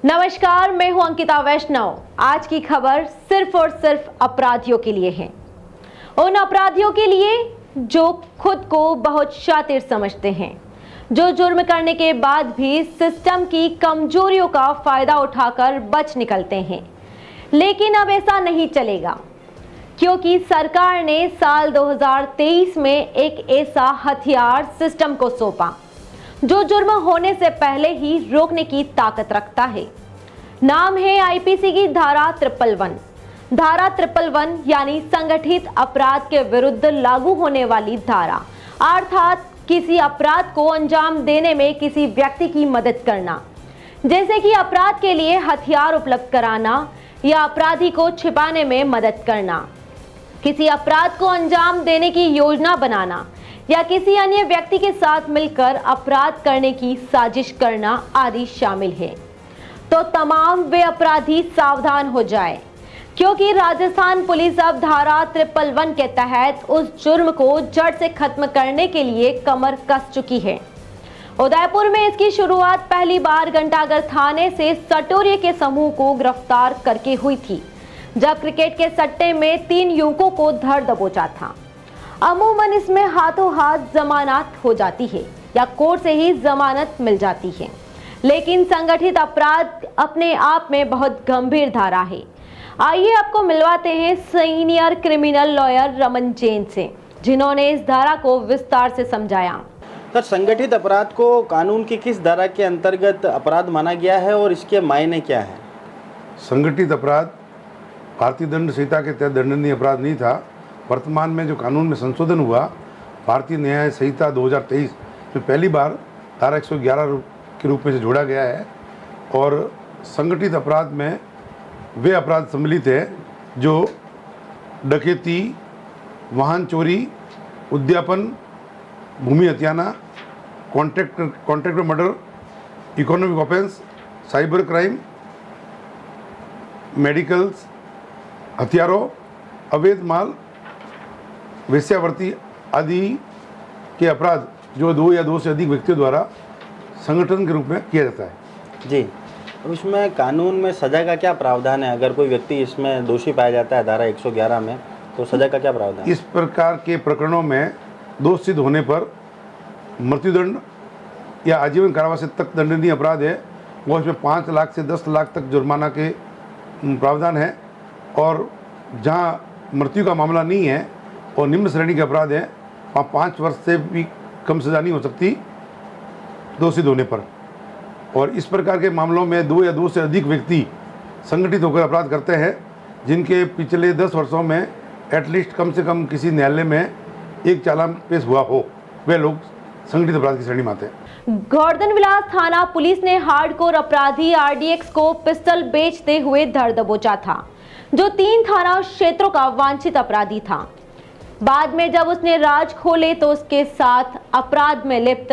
नमस्कार, मैं हूं अंकिता वैष्णव। आज की खबर सिर्फ और सिर्फ अपराधियों के लिए है। उन अपराधियों के लिए जो खुद को बहुत शातिर समझते हैं, जो जुर्म करने के बाद भी सिस्टम की कमजोरियों का फायदा उठाकर बच निकलते हैं। लेकिन अब ऐसा नहीं चलेगा, क्योंकि सरकार ने साल 2023 में एक ऐसा हथियार सिस्टम को सौंपा जो जुर्म होने से पहले ही रोकने की ताकत रखता है। नाम है आईपीसी की धारा 311। धारा 311 यानी संगठित अपराध के विरुद्ध लागू होने वाली धारा, अर्थात किसी अपराध को अंजाम देने में किसी व्यक्ति की मदद करना, जैसे कि अपराध के लिए हथियार उपलब्ध कराना या अपराधी को छिपाने में मदद करना, किसी अपराध को अंजाम देने की योजना बनाना या किसी अन्य व्यक्ति के साथ मिलकर अपराध करने की साजिश करना आदि शामिल है। तो तमाम वे अपराधी सावधान हो जाए, क्योंकि राजस्थान पुलिस अब धारा 311 के तहत उस जुर्म को जड़ से खत्म करने के लिए कमर कस चुकी है। उदयपुर में इसकी शुरुआत पहली बार घंटाघर थाने से सटोरिये के समूह को गिरफ्तार करके हुई थी, जब क्रिकेट के सट्टे में 3 युवकों को धर दबोचा था। अमूमन इसमें हाथों हाथ जमानत हो जाती है या कोर्ट से ही जमानत मिल जाती है, लेकिन संगठित अपराध अपने आप में बहुत गंभीर धारा है। आइए आपको मिलवाते हैं senior criminal lawyer Raman Jain से, जिन्होंने इस धारा को विस्तार से समझाया। सर, संगठित अपराध को कानून की किस धारा के अंतर्गत अपराध माना गया है और इसके मायने क्या है? संगठित अपराध भारतीय दंड संहिता के तहत दंडनीय अपराध नहीं था। वर्तमान में जो कानून में संशोधन हुआ, भारतीय न्याय संहिता 2023 में पहली बार धारा 111 के रूप में से जोड़ा गया है। और संगठित अपराध में वे अपराध सम्मिलित हैं जो डकैती, वाहन चोरी, उद्यापन, भूमि हत्याना, contract murder, economic offence, cyber crime, medicals, हथियारों, अवैध माल, वेश्यावृत्ति आदि के अपराध जो 2 या 2 से अधिक व्यक्तियों द्वारा संगठन के रूप में किया जाता है। जी, अब इसमें कानून में सजा का क्या प्रावधान है? अगर कोई व्यक्ति इसमें दोषी पाया जाता है धारा 111 में, तो सजा का क्या प्रावधान? इस प्रकार के प्रकरणों में दोष सिद्ध होने पर मृत्युदंड या आजीवन कारावास तक दंडनीय अपराध है। वो इसमें 5 लाख से 10 लाख तक जुर्माना के प्रावधान है। और जहाँ मृत्यु का मामला नहीं है और निम्न श्रेणी के अपराध है, वहाँ 5 वर्ष से भी कम सजा नहीं हो सकती दोषी होने पर। और इस प्रकार के मामलों में 2 या 2 से अधिक व्यक्ति संगठित होकर अपराध करते हैं, जिनके पिछले 10 वर्षों में एटलीस्ट कम से कम किसी न्यायालय में एक चालान पेश हुआ हो, वे लोग संगठित अपराध की श्रेणी में आते हैं। गोवर्धन विलास थाना पुलिस ने हार्डकोर अपराधी आरडीएक्स को पिस्टल बेचते हुए धर दबोचा था, जो 3 थाना क्षेत्रों का वांछित अपराधी था। बाद में जब उसने राज खोले तो उसके साथ अपराध में लिप्त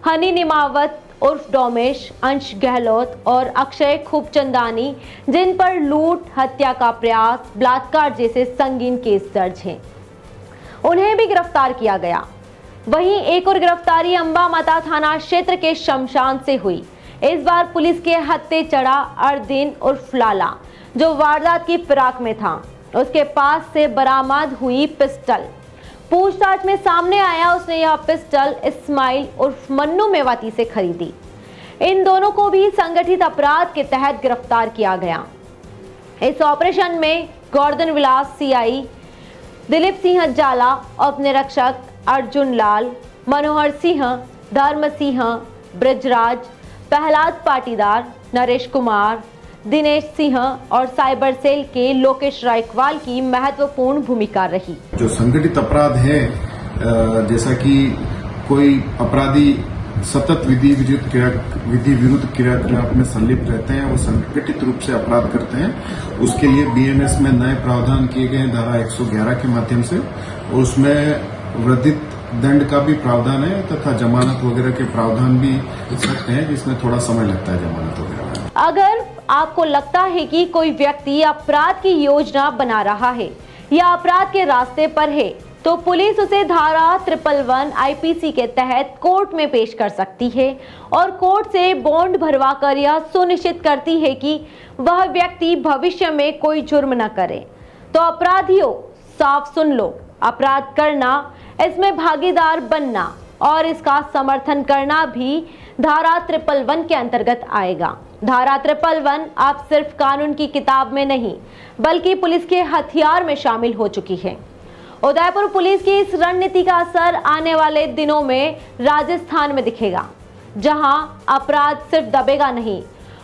हनी निमावत उर्फ डोमेश, अंश गहलोत और अक्षय खूबचंदानी, जिन पर लूट, हत्या का प्रयास, बलात्कार जैसे संगीन केस दर्ज हैं, उन्हें भी गिरफ्तार किया गया। वहीं एक और गिरफ्तारी अंबा माता थाना क्षेत्र के शमशान से हुई। इस बार पुलिस के हत्थे चढ़ा अरदीन उर्फ लाला, जो वारदात की फिराक में था। उसके पास से बरामद हुई पिस्टल। पूछताछ में सामने आया उसने यह पिस्टल इस्माइल उर्फ मन्नू मेवाती से खरीदी। इन दोनों को भी संगठित अपराध के तहत गिरफ्तार किया गया। इस ऑपरेशन में गोवर्धन विलास सीआई दिलीप सिंह जाला, उपनिरीक्षक अर्जुन लाल, मनोहर सिंह, धर्म सिंह, ब्रजराज, प्रहलाद पाटीदार, नरेश कुमार, दिनेश सिंह और साइबर सेल के लोकेश रायकवाल की महत्वपूर्ण भूमिका रही। जो संगठित अपराध है, जैसा कि कोई अपराधी सतत विधि विरुद्ध क्रियाकलाप में संलिप्त रहते हैं, वो संगठित रूप से अपराध करते हैं। उसके लिए बीएनएस में नए प्रावधान किए गए धारा 111 के माध्यम से। उसमें वर्धित दंड का भी प्रावधान है तथा जमानत वगैरह के प्रावधान भी सकते हैं, जिसमें थोड़ा समय लगता है जमानत वगैरह में। अगर आपको लगता है कि कोई व्यक्ति अपराध की योजना बना रहा है या अपराध के रास्ते पर है, तो पुलिस उसे धारा 111 आईपीसी के तहत कोर्ट में पेश कर सकती है और कोर्ट से बॉन्ड भरवाकर यह सुनिश्चित करती है कि वह व्यक्ति भविष्य में कोई जुर्म न करे। तो अपराधियों, साफ सुन लो, अपराध करना, इसमें भागीदार बनना और इसका समर्थन करना भी धारा 111 के अंतर्गत आएगा। धारा 111 अब सिर्फ कानून की किताब में नहीं बल्कि पुलिस के हथियार में शामिल हो चुकी है। उदयपुर पुलिस की इस रणनीति का असर आने वाले दिनों में राजस्थान में दिखेगा, जहां अपराध सिर्फ दबेगा नहीं,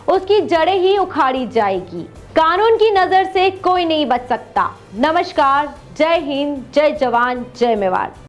उसकी जड़ें ही उखाड़ी जाएगी। कानून की नजर से कोई नहीं बच सकता। नमस्कार, जय हिंद, जय जवान, जय मेवाड़।